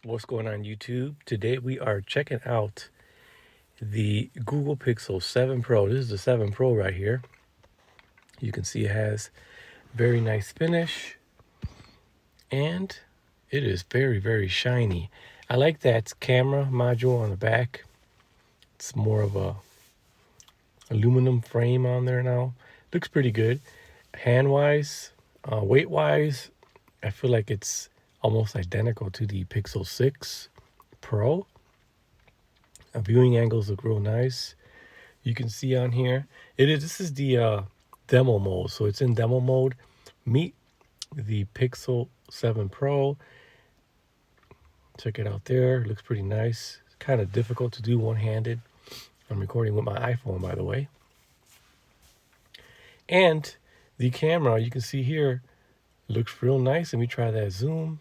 What's going on YouTube? Today we are checking out the Google Pixel 7 Pro. This is the 7 Pro right here. You can see it has very nice finish and it is very shiny. I like that camera module on the back. It's more of a aluminum frame on there now. Looks pretty good. Hand wise, weight wise, I feel like it's almost identical to the Pixel 6 Pro. Viewing angles look real nice. You can see on here, this is the demo mode. So it's in demo mode. Meet the Pixel 7 Pro. Check it out there. It looks pretty nice. It's kind of difficult to do one-handed. I'm recording with my iPhone, by the way. And the camera, you can see here, looks real nice. Let me try that zoom.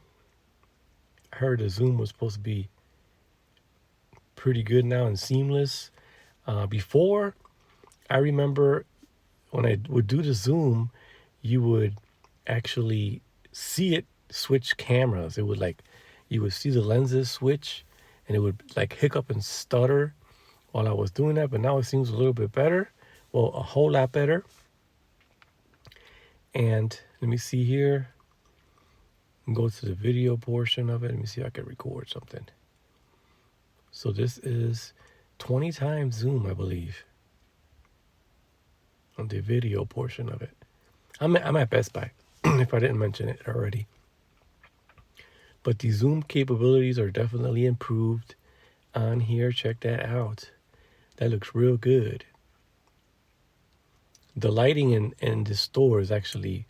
I heard the zoom was supposed to be pretty good now and seamless. Before, I remember when I would do the zoom, you would actually see it switch cameras. It would you would see the lenses switch and it would like hiccup and stutter while I was doing that. But now it seems a little bit better. Well, a whole lot better. And let me see here. Go to the video portion of it. Let me see if I can record something. So this is 20 times zoom, I believe, on the video portion of it. I'm at Best Buy, if I didn't mention it already. But the zoom capabilities are definitely improved on here. Check that out. That looks real good. The lighting in the store is actually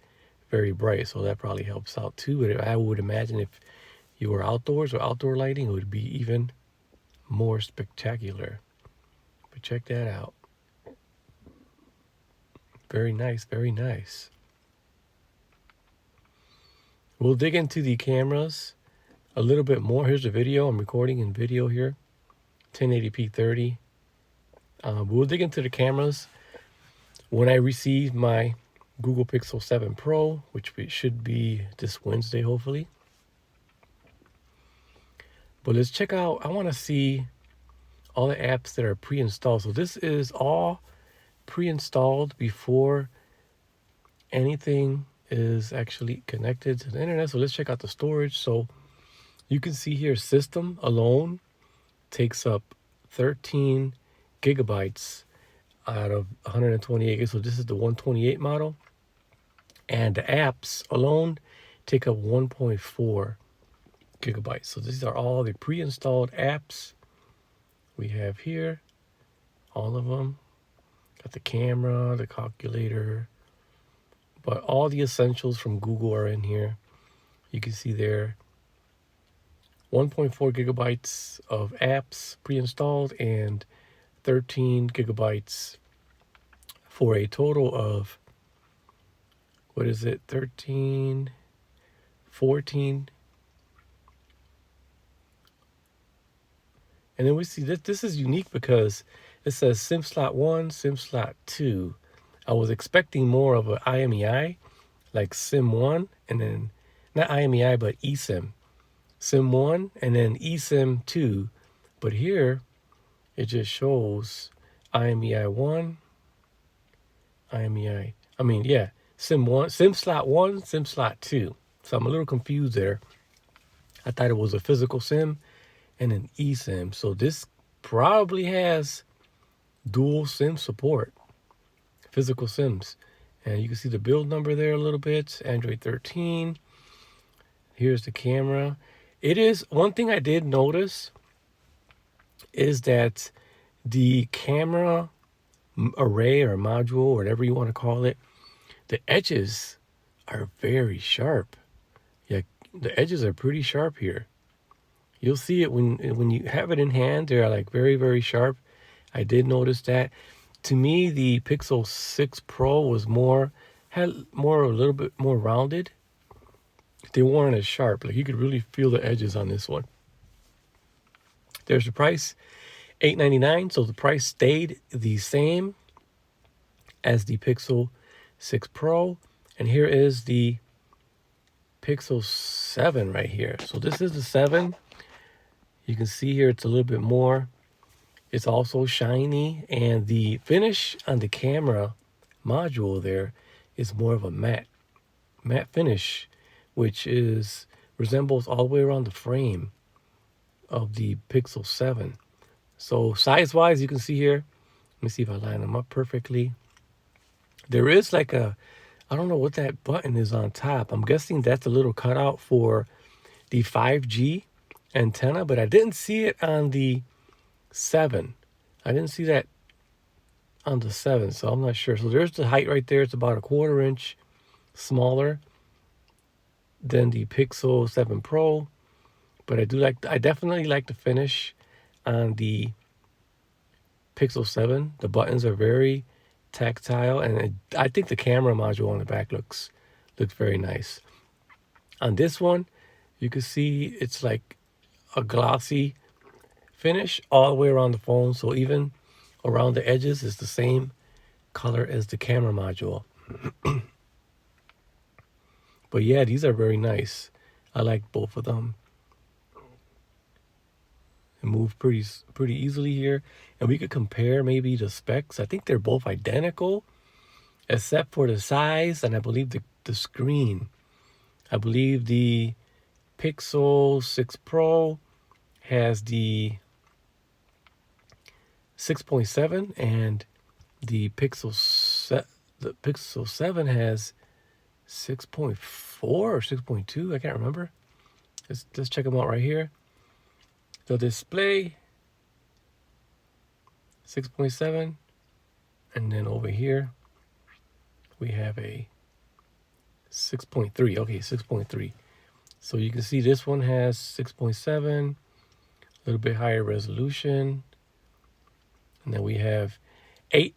very bright, so that probably helps out too. But I would imagine if you were outdoors or outdoor lighting, it would be even more spectacular. But check that out. Very nice, very nice. We'll dig into the cameras a little bit more. Here's the video. I'm recording in video here, 1080p 30. We'll dig into the cameras when I receive my Google Pixel 7 Pro, which should be this Wednesday, hopefully. But let's check out, I want to see all the apps that are pre-installed. So this is all pre-installed before anything is actually connected to the internet. So let's check out the storage. So you can see here, system alone takes up 13 gigabytes out of 128 gigs. So this is the 128 model. And the apps alone take up 1.4 gigabytes. So these are all the pre-installed apps we have here. All of them. Got the camera, the calculator. But all the essentials from Google are in here. You can see there 1.4 gigabytes of apps pre-installed and 13 gigabytes for a total of, 13, 14. And then we see that this is unique because it says SIM slot 1, SIM slot 2. I was expecting more of an IMEI, like SIM 1, and then, not IMEI, but eSIM. SIM 1, and then eSIM 2. But here, it just shows IMEI 1, SIM 1, SIM slot 1, SIM slot 2. So I'm a little confused there. I thought it was a physical SIM and an eSIM. So this probably has dual SIM support, physical SIMs. And you can see the build number there a little bit, Android 13. Here's the camera. It is, one thing I did notice is that the camera array or module, or whatever you want to call it, the edges are very sharp. Yeah, the edges are pretty sharp here. You'll see it when you have it in hand. They're like very sharp. I did notice that. To me, the Pixel 6 Pro had a little bit more rounded. They weren't as sharp. Like you could really feel the edges on this one. There's the price, $899. So the price stayed the same as the Pixel 6 Pro. And here is the Pixel 7 right here. So this is the 7. You can see here it's a little bit more. It's also shiny, and the finish on the camera module there is more of a matte finish, which is resembles all the way around the frame of the Pixel 7. So size wise, you can see here, let me see if I line them up perfectly. There is like a, I don't know what that button is on top. I'm guessing that's a little cutout for the 5G antenna, but I didn't see it on the 7. I didn't see that on the 7, so I'm not sure. So there's the height right there. It's about a 1/4 inch smaller than the Pixel 7 Pro, but I definitely like the finish on the Pixel 7. The buttons are very tactile, and I think the camera module on the back looks very nice. On this one, you can see it's like a glossy finish all the way around the phone, so even around the edges is the same color as the camera module. But yeah, these are very nice. I like both of them. They move pretty easily here, and we could compare maybe the specs. I think they're both identical except for the size, and I believe the screen. I believe the Pixel 6 Pro has the 6.7, and the Pixel 7 has 6.4 or 6.2. I can't remember. Let's check them out right here. The display 6.7, and then over here we have a 6.3. Okay, 6.3. So you can see this one has 6.7, a little bit higher resolution. And then we have 8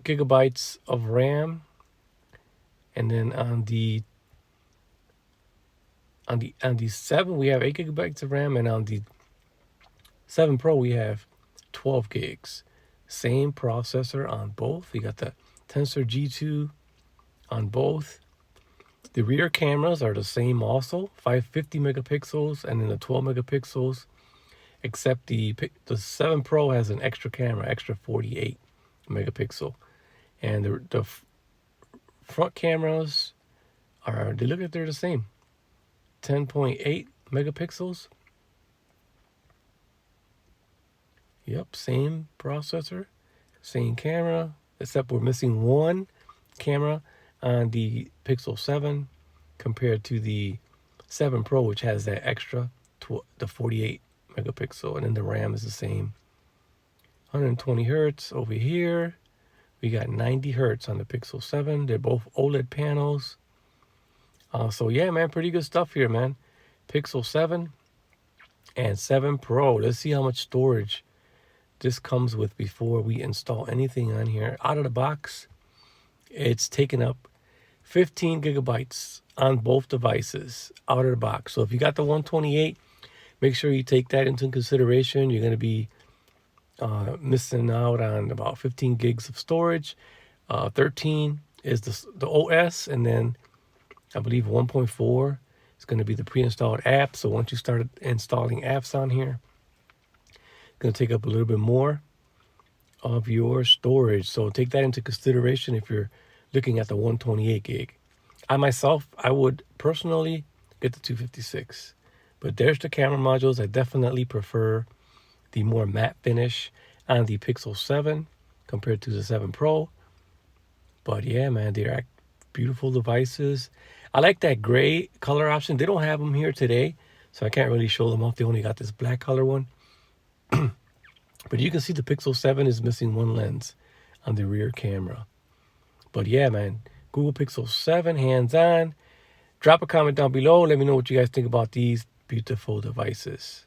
gigabytes of RAM. And then on the 7 we have 8 gigabytes of RAM, and on the 7 Pro we have 12 gigs. Same processor on both. You got the Tensor G2 on both. The rear cameras are the same also, 550 megapixels and then the 12 megapixels, except the 7 Pro has an extra camera, extra 48 megapixel. And the front cameras they look like they're the same, 10.8 megapixels. Yep, same processor, same camera, except we're missing one camera on the Pixel 7 compared to the 7 Pro, which has that extra, the 48 megapixel, and then the RAM is the same. 120 hertz over here. We got 90 hertz on the Pixel 7. They're both OLED panels. So yeah, man, pretty good stuff here, man. Pixel 7 and 7 Pro. Let's see how much storage this comes with before we install anything on here. Out of the box, it's taking up 15 gigabytes on both devices out of the box. So if you got the 128, make sure you take that into consideration. You're going to be missing out on about 15 gigs of storage. 13 is the OS, and then I believe 1.4 is going to be the pre-installed app. So once you start installing apps on here, it's going to take up a little bit more of your storage. So take that into consideration if you're looking at the 128 gig. I myself, I would personally get the 256. But there's the camera modules. I definitely prefer the more matte finish on the Pixel 7 compared to the 7 Pro. But yeah, man, they're beautiful devices. I like that gray color option. They don't have them here today, so I can't really show them off. They only got this black color one. But you can see the Pixel 7 is missing one lens on the rear camera. But yeah, man, Google Pixel 7, hands-on. Drop a comment down below. Let me know what you guys think about these beautiful devices.